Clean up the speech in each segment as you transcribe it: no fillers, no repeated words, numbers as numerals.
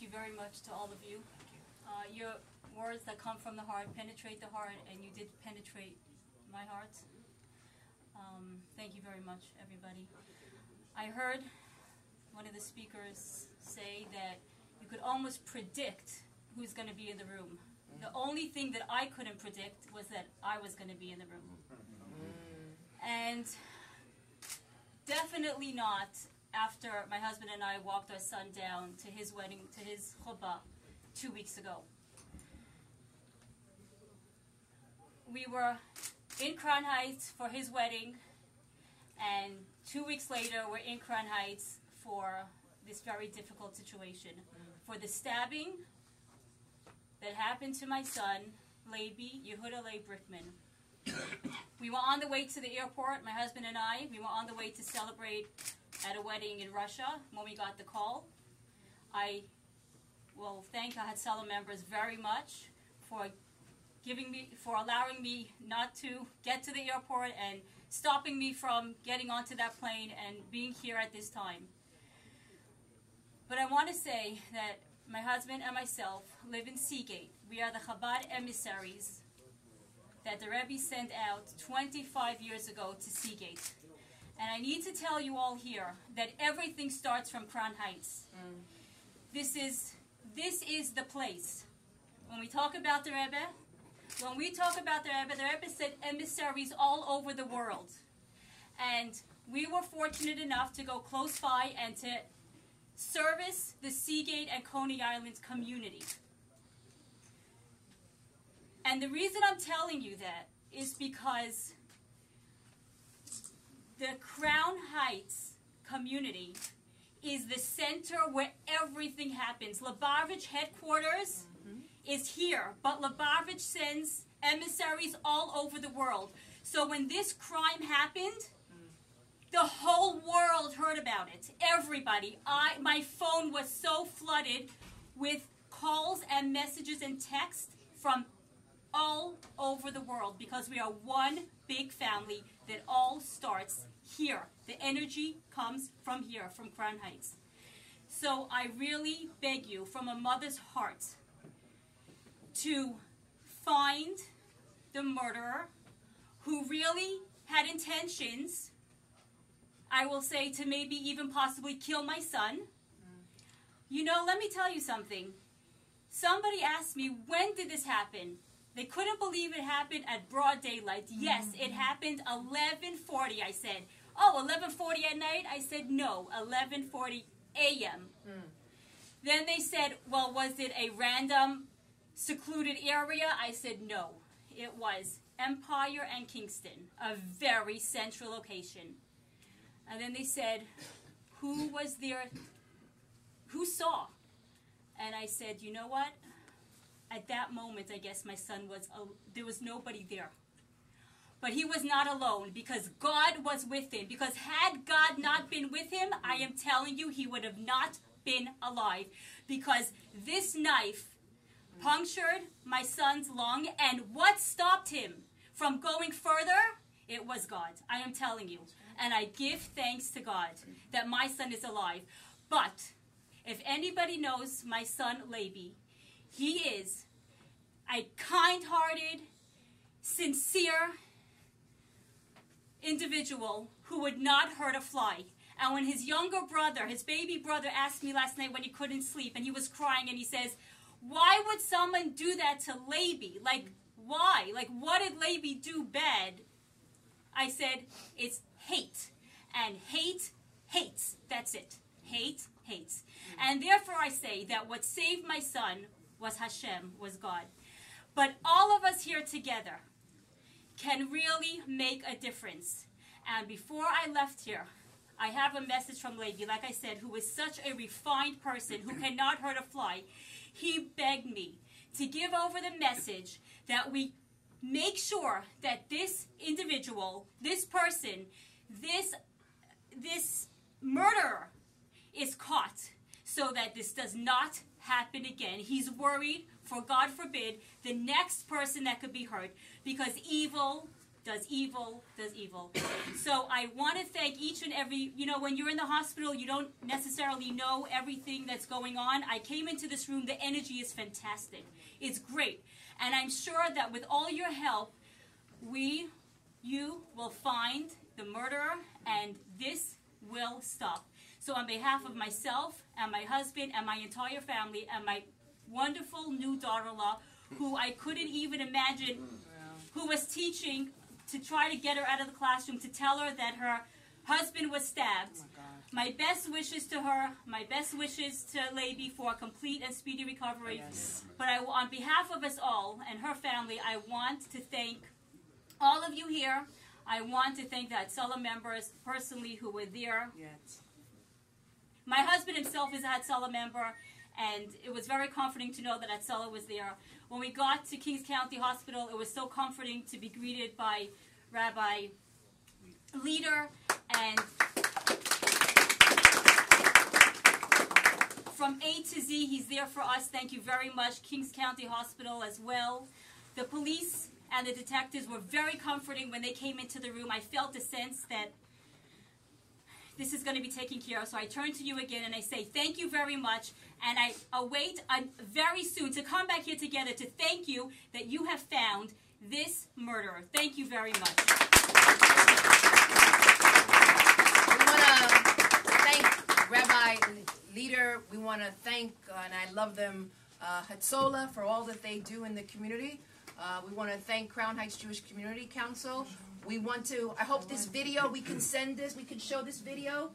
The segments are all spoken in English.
you very much to all of you. Your words that come from the heart penetrate the heart, and you did penetrate my heart. Thank you very much, everybody. I heard one of the speakers say that you could almost predict who's going to be in the room. The only thing that I couldn't predict was that I was going to be in the room. And definitely not after my husband and I walked our son down to his wedding, to his chuppah 2 weeks ago. We were in Crown Heights for his wedding, and 2 weeks later we're in Crown Heights for this very difficult situation. For the stabbing that happened to my son, Rivkah Brikman. We were on the way to the airport, my husband and I. We were on the way to celebrate at a wedding in Russia when we got the call. I will thank our Hatzalah members very much for allowing me not to get to the airport and stopping me from getting onto that plane and being here at this time. But I want to say that my husband and myself live in Seagate. We are the Chabad emissaries that the Rebbe sent out 25 years ago to Seagate. And I need to tell you all here that everything starts from Crown Heights. This is the place. When we talk about the Rebbe, the Rebbe sent emissaries all over the world. And we were fortunate enough to go close by and to service the Seagate and Coney Island community. And the reason I'm telling you that is because the Crown Heights community is the center where everything happens. Lubavitch headquarters is here, but Lubavitch sends emissaries all over the world. So when this crime happened, the whole world heard about it. Everybody. My phone was so flooded with calls and messages and texts from all over the world because we are one big family that all starts here. The energy comes from here, from Crown Heights. So I really beg you from a mother's heart to find the murderer who really had intentions, I will say, to maybe even possibly kill my son. You know, let me tell you something. Somebody asked me, when did this happen? They couldn't believe it happened at broad daylight. Yes, it happened 11:40, I said. Oh, 11:40 at night? I said, no, 11:40 a.m. Then they said, well, was it a random secluded area? I said, no. It was Empire and Kingston, a very central location. And then they said, who was there? Who saw? And I said, you know what? At that moment, I guess my son there was nobody there. But he was not alone because God was with him. Because had God not been with him, I am telling you, he would have not been alive. Because this knife punctured my son's lung, and what stopped him from going further? It was God. I am telling you. And I give thanks to God that my son is alive. But if anybody knows my son, Levi, he is a kind-hearted, sincere individual who would not hurt a fly. And when his younger brother, his baby brother, asked me last night when he couldn't sleep, and he was crying, and he says, why would someone do that to Levi? Like, why? Like, what did Levi do bad? I said, it's hate. And hate hates. That's it. Hate hates. And therefore I say that what saved my son was Hashem, was God. But all of us here together can really make a difference. And before I left here, I have a message from Levi, like I said, who is such a refined person who cannot hurt a fly. He begged me to give over the message that we make sure that this individual, this person, this murderer is caught so that this does not happen again. He's worried for, God forbid, the next person that could be hurt, because evil does evil, does evil. So I want to thank each and every, when you're in the hospital, you don't necessarily know everything that's going on. I came into this room, the energy is fantastic. It's great. And I'm sure that with all your help, you will find the murderer, and this will stop. So on behalf of myself and my husband and my entire family and my wonderful new daughter-in-law, who I couldn't even imagine, who was teaching to try to get her out of the classroom, to tell her that her husband was stabbed. My best wishes to her, my best wishes to Lady for a complete and speedy recovery. Yes. But on behalf of us all and her family, I want to thank all of you here. I want to thank the Hatzalah members personally who were there. Yes. My husband himself is a Hatzalah member, and it was very comforting to know that Hatzalah was there. When we got to Kings County Hospital, it was so comforting to be greeted by Rabbi Leader, and from A to Z, he's there for us. Thank you very much. Kings County Hospital as well. The police and the detectives were very comforting when they came into the room. I felt a sense that this is going to be taken care of. So I turn to you again and I say thank you very much. And I await very soon to come back here together to thank you that you have found this murderer. Thank you very much. We want to thank Rabbi Leader. We want to thank, and I love them, Hatzalah for all that they do in the community. We want to thank Crown Heights Jewish Community Council. We want to, I hope this video, we can show this video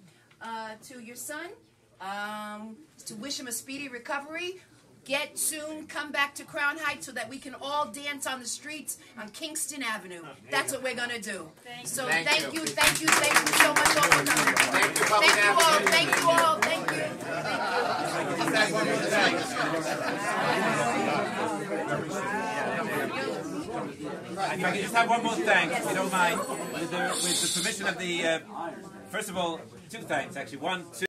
to your son, to wish him a speedy recovery. Get soon, come back to Crown Heights so that we can all dance on the streets on Kingston Avenue. That's what we're going to do. So thank you so much all for coming. Thank you all. If I can just have one more thanks, if you don't mind, with the permission of the, first of all, two thanks actually. One, two.